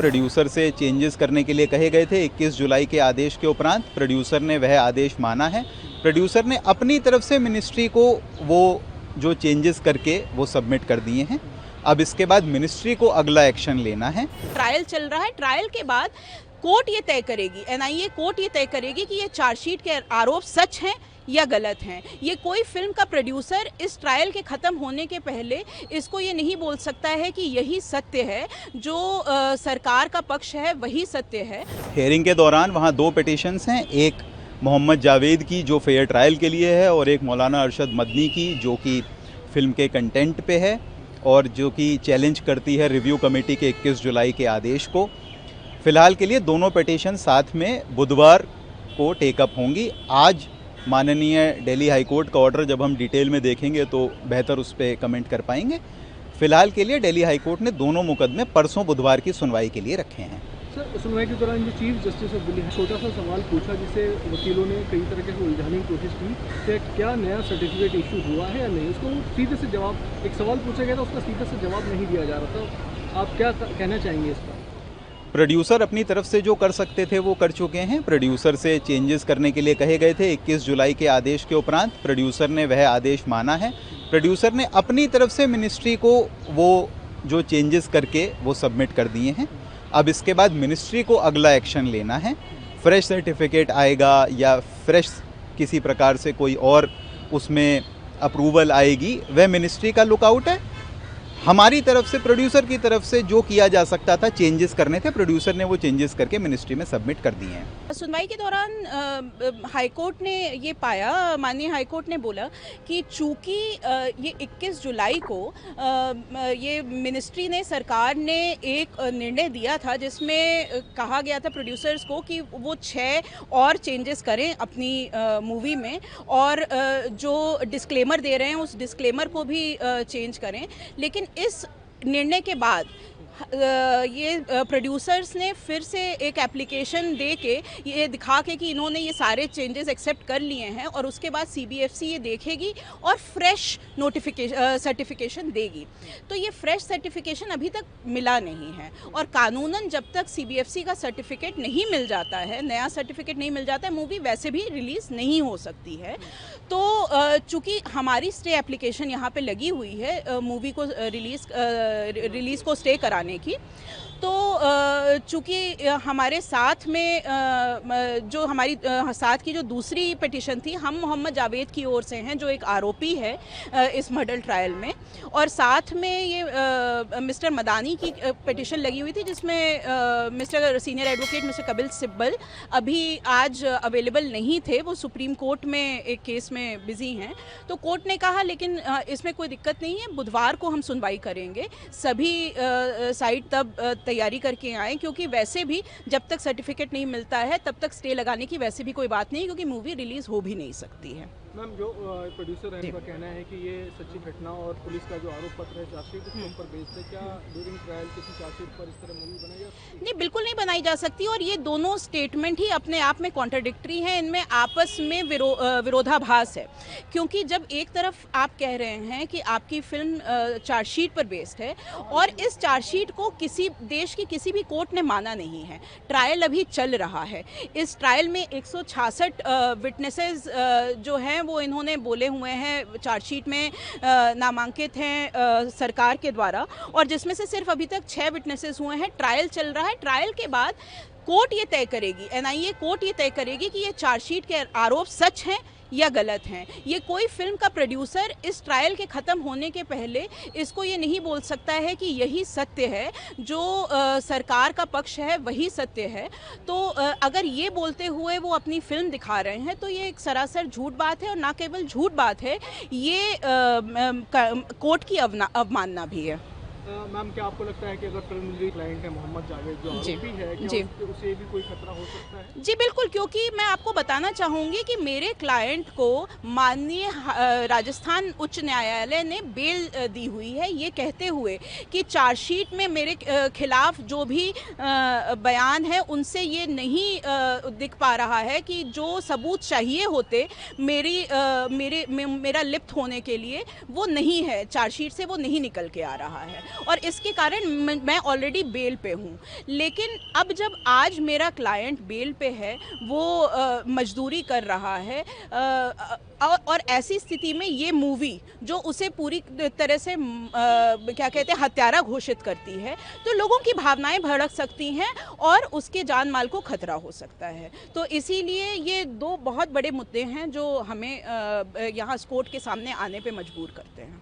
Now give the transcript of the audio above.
Producer से changes करने के लिए कहे गए थे 21 जुलाई के आदेश के उपरांत। प्रोड्यूसर ने वह आदेश माना है। प्रोड्यूसर ने अपनी तरफ से मिनिस्ट्री को वो जो चेंजेस करके वो सबमिट कर दिए हैं। अब इसके बाद मिनिस्ट्री को अगला एक्शन लेना है। ट्रायल चल रहा है, ट्रायल के बाद कोर्ट ये तय करेगी, एनआईए कोर्ट ये तय करेगी कि ये चार्जशीट के आरोप सच हैं या गलत हैं। ये कोई फिल्म का प्रोड्यूसर इस ट्रायल के ख़त्म होने के पहले इसको ये नहीं बोल सकता है कि यही सत्य है, जो सरकार का पक्ष है वही सत्य है। हियरिंग के दौरान वहाँ 2 पिटीशंस हैं, एक मोहम्मद जावेद की जो फेयर ट्रायल के लिए है और एक मौलाना अरशद मदनी की जो कि फिल्म के कंटेंट पे है और जो कि चैलेंज करती है रिव्यू कमेटी के 21 जुलाई के आदेश को। फ़िलहाल के लिए दोनों पिटीशन साथ में बुधवार को टेकअप होंगी। आज माननीय दिल्ली हाई कोर्ट का ऑर्डर जब हम डिटेल में देखेंगे तो बेहतर उस पर कमेंट कर पाएंगे। फ़िलहाल के लिए दिल्ली हाई कोर्ट ने दोनों मुकदमे परसों बुधवार की सुनवाई के लिए रखे हैं। सर, सुनवाई के दौरान जो चीफ जस्टिस ऑफ दिल्ली छोटा सा सवाल पूछा जिसे वकीलों ने कई तरह से उलझाने की कोशिश की कि क्या नया सर्टिफिकेट इशू हुआ है या नहीं। उसको सीधे से जवाब, एक सवाल पूछा गया था उसका सीधे से जवाब नहीं दिया जा रहा था। आप क्या कहना चाहेंगे इस पर? प्रोड्यूसर अपनी तरफ से जो कर सकते थे वो कर चुके हैं। प्रोड्यूसर से चेंजेस करने के लिए कहे गए थे 21 जुलाई के आदेश के उपरांत। प्रोड्यूसर ने वह आदेश माना है। प्रोड्यूसर ने अपनी तरफ से मिनिस्ट्री को वो जो चेंजेस करके वो सबमिट कर दिए हैं। अब इसके बाद मिनिस्ट्री को अगला एक्शन लेना है। फ्रेश सर्टिफिकेट आएगा या फ्रेश किसी प्रकार से कोई और उसमें अप्रूवल आएगी, वह मिनिस्ट्री का लुकआउट है। हमारी तरफ से, प्रोड्यूसर की तरफ से जो किया जा सकता था, चेंजेस करने थे, प्रोड्यूसर ने वो चेंजेस करके मिनिस्ट्री में सबमिट कर दिए हैं। सुनवाई के दौरान हाईकोर्ट ने ये पाया, माननीय हाईकोर्ट ने बोला कि चूंकि ये 21 जुलाई को ये मिनिस्ट्री ने, सरकार ने एक निर्णय दिया था जिसमें कहा गया था प्रोड्यूसर्स को कि वो 6 और चेंजेस करें अपनी मूवी में और जो डिस्क्लेमर दे रहे हैं उस डिस्क्लेमर को भी चेंज करें। लेकिन इस निर्णय के बाद ये प्रोड्यूसर्स ने फिर से एक एप्लीकेशन दे के ये दिखा के कि इन्होंने ये सारे चेंजेस एक्सेप्ट कर लिए हैं और उसके बाद सीबीएफसी ये देखेगी और फ्रेश सर्टिफिकेशन देगी। तो ये फ्रेश सर्टिफिकेशन अभी तक मिला नहीं है और कानूनन जब तक सीबीएफसी का सर्टिफिकेट नहीं मिल जाता है, नया सर्टिफिकेट नहीं मिल जाता है, मूवी वैसे भी रिलीज़ नहीं हो सकती है। तो चूँकि हमारी स्टे एप्लीकेशन यहाँ पे लगी हुई है मूवी को रिलीज़ को स्टे कराने की, तो चूँकि हमारे साथ में जो हमारी साथ की जो दूसरी पिटीशन थी, हम मोहम्मद जावेद की ओर से हैं जो एक आरोपी है इस मर्डर ट्रायल में, और साथ में ये मिस्टर मदानी की पिटीशन लगी हुई थी जिसमें mister senior advocate mister Kapil Sibal अभी आज अवेलेबल नहीं थे, वो सुप्रीम कोर्ट में एक केस में बिजी हैं। तो कोर्ट ने कहा लेकिन इसमें कोई दिक्कत नहीं है, बुधवार को हम सुनवाई करेंगे, सभी साइड तब तैयारी करके आएँ, क्योंकि वैसे भी जब तक सर्टिफिकेट नहीं मिलता है तब तक स्टे लगाने की वैसे भी कोई बात नहीं, क्योंकि मूवी रिलीज़ हो भी नहीं सकती है। मैम, जो प्रोड्यूसर है उनका कहना है कि ये सच्ची घटना और पुलिस का जो आरोप पत्र है चार्जशीट उसके ऊपर बेस्ड है। क्या ड्यूरिंग ट्रायल किसी चार्जशीट पर इस तरह मूवी बनाई जा सकती है? नहीं, बिल्कुल नहीं बनाई जा सकती और ये दोनों स्टेटमेंट ही अपने आप में कॉन्ट्राडिक्टरी हैं, इनमें आपस में विरोधाभास है। क्योंकि जब एक तरफ आप कह रहे हैं कि आपकी फिल्म चार्जशीट पर बेस्ड है और इस चार्जशीट को किसी देश की किसी भी कोर्ट ने माना नहीं है, ट्रायल अभी चल रहा है, इस ट्रायल में 166 विटनेसेस जो हैं वो इन्होंने बोले हुए हैं, चार्जशीट में नामांकित हैं सरकार के द्वारा, और जिसमें से सिर्फ अभी तक 6 विटनेसेस हुए हैं। ट्रायल चल रहा है, ट्रायल के बाद कोर्ट ये तय करेगी, एनआईए कोर्ट ये तय करेगी कि ये चार्जशीट के आरोप सच हैं या गलत हैं। ये कोई फिल्म का प्रोड्यूसर इस ट्रायल के ख़त्म होने के पहले इसको ये नहीं बोल सकता है कि यही सत्य है, जो सरकार का पक्ष है वही सत्य है। तो अगर ये बोलते हुए वो अपनी फिल्म दिखा रहे हैं तो ये एक सरासर झूठ बात है, और ना केवल झूठ बात है, ये कोर्ट की अवमानना भी है। मैम, क्या आपको लगता है कि अगर फिल्म क्लाइंट है मोहम्मद जावेद जो आरोपी है, क्या उसे भी कोई खतरा हो सकता है? जी बिल्कुल, क्योंकि मैं आपको बताना चाहूँगी कि मेरे क्लाइंट को माननीय राजस्थान उच्च न्यायालय ने बेल दी हुई है, ये कहते हुए कि चार्जशीट में मेरे खिलाफ जो भी बयान है उनसे ये नहीं दिख पा रहा है कि जो सबूत चाहिए होते मेरा लिप्त होने के लिए वो नहीं है, चार्जशीट से वो नहीं निकल के आ रहा है। और इसके कारण मैं ऑलरेडी बेल पे हूँ। लेकिन अब जब आज मेरा क्लाइंट बेल पे है, वो मजदूरी कर रहा है, और ऐसी स्थिति में ये मूवी जो उसे पूरी तरह से क्या कहते हैं हत्यारा घोषित करती है, तो लोगों की भावनाएं भड़क सकती हैं और उसके जान माल को खतरा हो सकता है। तो इसीलिए ये दो बहुत बड़े मुद्दे हैं जो हमें यहाँ कोर्ट के सामने आने पे मजबूर करते हैं।